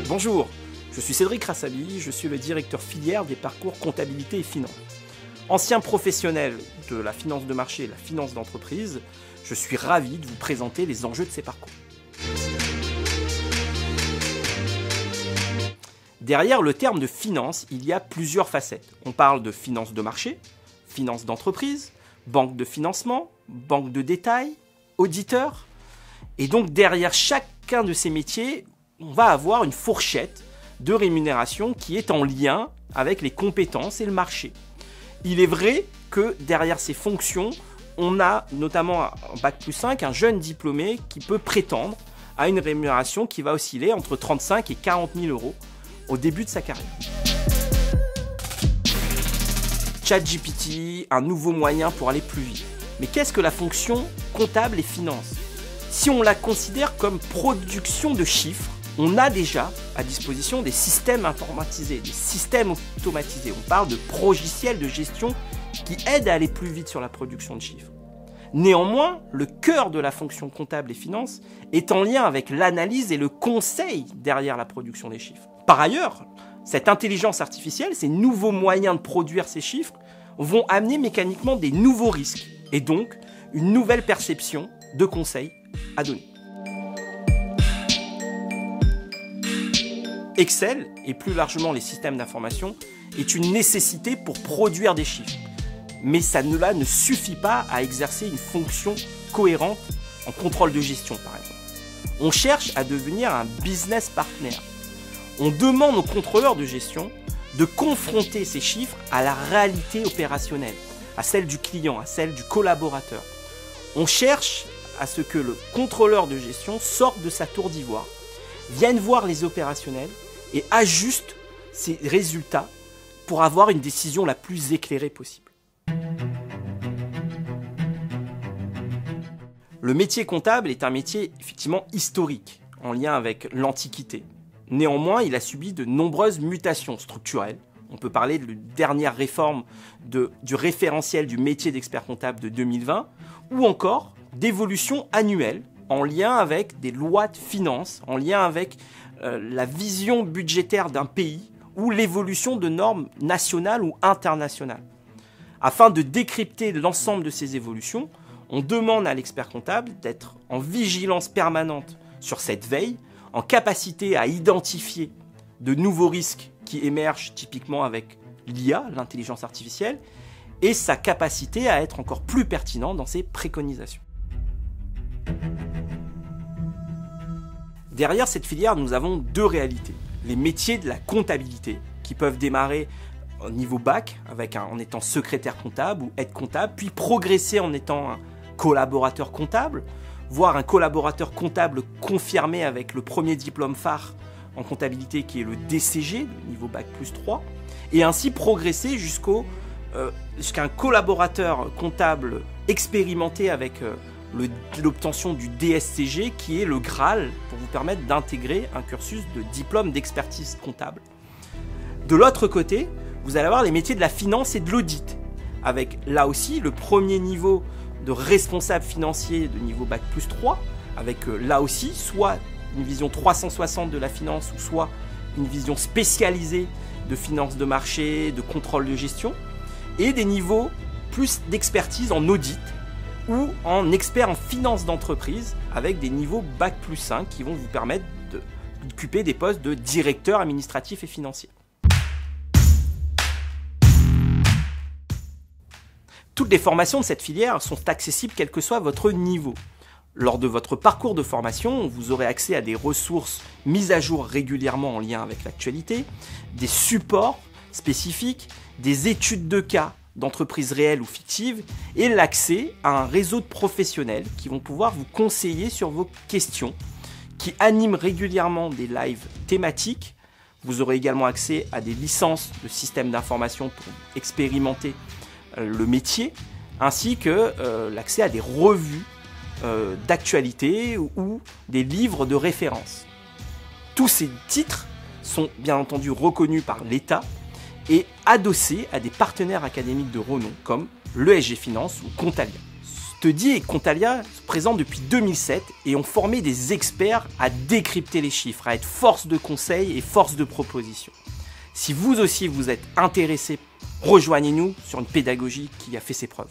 Bonjour, je suis Cédric Rassabi, je suis le directeur filière des parcours comptabilité et finance. Ancien professionnel de la finance de marché et la finance d'entreprise, je suis ravi de vous présenter les enjeux de ces parcours. Derrière le terme de finance, il y a plusieurs facettes. On parle de finance de marché, finance d'entreprise, banque de financement, banque de détail, auditeur. Et donc derrière chacun de ces métiers, on va avoir une fourchette de rémunération qui est en lien avec les compétences et le marché. Il est vrai que derrière ces fonctions, on a notamment en Bac+5 un jeune diplômé qui peut prétendre à une rémunération qui va osciller entre 35 et 40 000 euros au début de sa carrière. ChatGPT, un nouveau moyen pour aller plus vite. Mais qu'est-ce que la fonction comptable et finance ? Si on la considère comme production de chiffres, on a déjà à disposition des systèmes informatisés, des systèmes automatisés. On parle de progiciels de gestion qui aident à aller plus vite sur la production de chiffres. Néanmoins, le cœur de la fonction comptable et finance est en lien avec l'analyse et le conseil derrière la production des chiffres. Par ailleurs, cette intelligence artificielle, ces nouveaux moyens de produire ces chiffres, vont amener mécaniquement des nouveaux risques et donc une nouvelle perception de conseil à donner. Excel, et plus largement les systèmes d'information, est une nécessité pour produire des chiffres. Mais cela ne suffit pas à exercer une fonction cohérente en contrôle de gestion, par exemple. On cherche à devenir un business partner. On demande aux contrôleurs de gestion de confronter ces chiffres à la réalité opérationnelle, à celle du client, à celle du collaborateur. On cherche à ce que le contrôleur de gestion sorte de sa tour d'ivoire, vienne voir les opérationnels et ajuste ses résultats pour avoir une décision la plus éclairée possible. Le métier comptable est un métier effectivement historique, en lien avec l'Antiquité. Néanmoins, il a subi de nombreuses mutations structurelles. On peut parler de la dernière réforme du référentiel du métier d'expert comptable de 2020, ou encore d'évolutions annuelles en lien avec des lois de finances, en lien avec la vision budgétaire d'un pays ou l'évolution de normes nationales ou internationales. Afin de décrypter l'ensemble de ces évolutions, on demande à l'expert comptable d'être en vigilance permanente sur cette veille, en capacité à identifier de nouveaux risques qui émergent typiquement avec l'IA, l'intelligence artificielle, et sa capacité à être encore plus pertinent dans ses préconisations. Derrière cette filière, nous avons deux réalités. Les métiers de la comptabilité, qui peuvent démarrer au niveau bac, en étant secrétaire comptable ou aide comptable, puis progresser en étant un collaborateur comptable, voire un collaborateur comptable confirmé avec le premier diplôme phare en comptabilité qui est le DCG, le niveau Bac+3, et ainsi progresser jusqu'à un collaborateur comptable expérimenté avec l'obtention du DSCG qui est le Graal pour vous permettre d'intégrer un cursus de diplôme d'expertise comptable. De l'autre côté, vous allez avoir les métiers de la finance et de l'audit, avec là aussi le premier niveau de responsable financier de niveau Bac+3, avec là aussi soit une vision 360 de la finance ou soit une vision spécialisée de finance de marché, de contrôle de gestion, et des niveaux plus d'expertise en audit ou en expert en finance d'entreprise avec des niveaux Bac+5 qui vont vous permettre d'occuper des postes de directeur administratif et financier. Toutes les formations de cette filière sont accessibles quel que soit votre niveau. Lors de votre parcours de formation, vous aurez accès à des ressources mises à jour régulièrement en lien avec l'actualité, des supports spécifiques, des études de cas d'entreprises réelles ou fictives et l'accès à un réseau de professionnels qui vont pouvoir vous conseiller sur vos questions, qui animent régulièrement des lives thématiques. Vous aurez également accès à des licences de systèmes d'information pour expérimenter le métier, ainsi que l'accès à des revues d'actualité ou des livres de référence. Tous ces titres sont bien entendu reconnus par l'État et adossés à des partenaires académiques de renom comme l'ESG Finance ou Contalia. Studi et Contalia se présentent depuis 2007 et ont formé des experts à décrypter les chiffres, à être force de conseil et force de proposition. Si vous aussi vous êtes intéressé, rejoignez-nous sur une pédagogie qui a fait ses preuves.